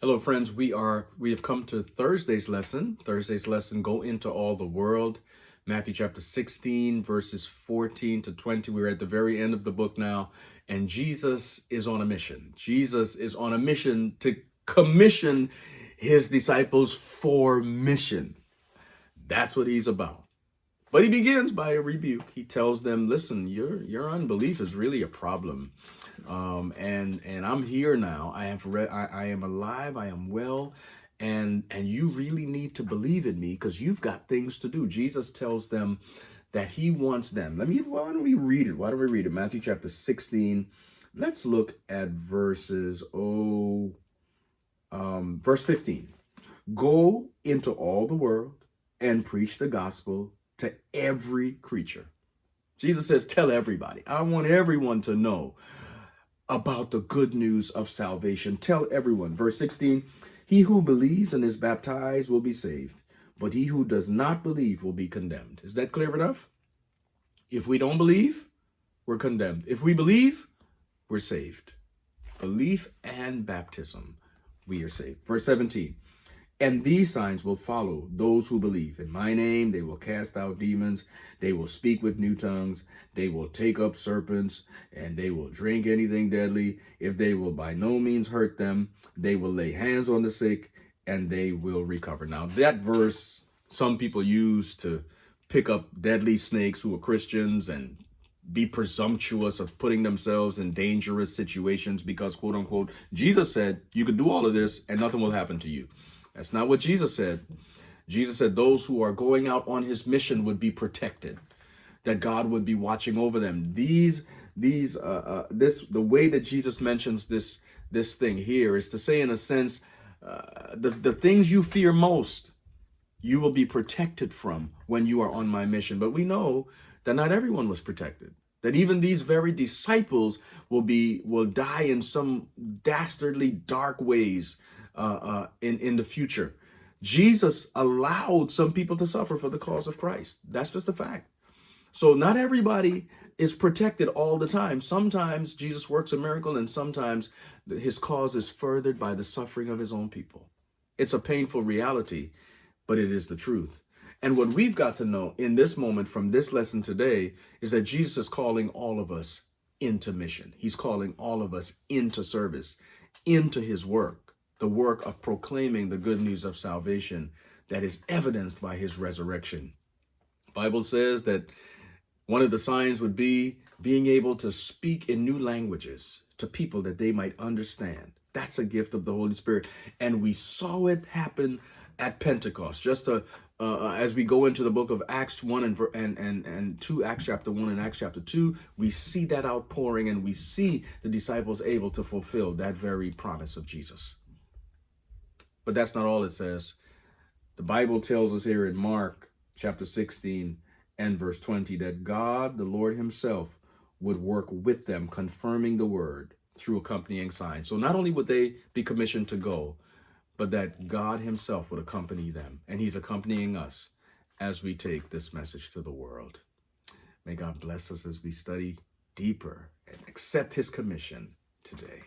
Hello, friends. We have come to Thursday's lesson. Thursday's lesson, go into all the world. Matthew chapter 16, verses 14 to 20. We're at the very end of the book now, and Jesus is on a mission. Jesus is on a mission to commission his disciples for mission. That's what he's about. But he begins by a rebuke. He tells them, listen, your unbelief is really a problem. And I'm here now. I am alive. I am well. And you really need to believe in me because you've got things to do. Jesus tells them that he wants them. Why don't we read it? Matthew chapter 16. Let's look at verse 15. Go into all the world and preach the gospel to every creature. Jesus says, tell everybody. I want everyone to know about the good news of salvation. Tell everyone. Verse 16, he who believes and is baptized will be saved, but he who does not believe will be condemned. Is that clear enough? If we don't believe, we're condemned. If we believe, we're saved. Belief and baptism, we are saved. Verse 17, and these signs will follow those who believe. In my name, they will cast out demons. They will speak with new tongues. They will take up serpents, and they will drink anything deadly. If they will by no means hurt them, they will lay hands on the sick, and they will recover. Now, that verse, some people use to pick up deadly snakes who are Christians and be presumptuous of putting themselves in dangerous situations because, quote unquote, Jesus said, you could do all of this and nothing will happen to you. That's not what Jesus said. Jesus said those who are going out on his mission would be protected, that God would be watching over them. The way that Jesus mentions this thing here is to say, in a sense, the things you fear most, you will be protected from when you are on my mission. But we know that not everyone was protected, that even these very disciples will die in some dastardly dark ways in the future. Jesus allowed some people to suffer for the cause of Christ. That's just a fact. So not everybody is protected all the time. Sometimes Jesus works a miracle, and sometimes his cause is furthered by the suffering of his own people. It's a painful reality, but it is the truth. And what we've got to know in this moment from this lesson today is that Jesus is calling all of us into mission. He's calling all of us into service, into his work. The work of proclaiming the good news of salvation that is evidenced by his resurrection. The Bible says that one of the signs would be being able to speak in new languages to people that they might understand. That's a gift of the Holy Spirit. And we saw it happen at Pentecost. Just as we go into the book of Acts 1 and 2, Acts chapter 1 and Acts chapter 2, we see that outpouring and we see the disciples able to fulfill that very promise of Jesus. But that's not all it says. The Bible tells us here in Mark chapter 16 and verse 20 that God, the Lord himself, would work with them, confirming the word through accompanying signs. So not only would they be commissioned to go, but that God himself would accompany them. And he's accompanying us as we take this message to the world. May God bless us as we study deeper and accept his commission today.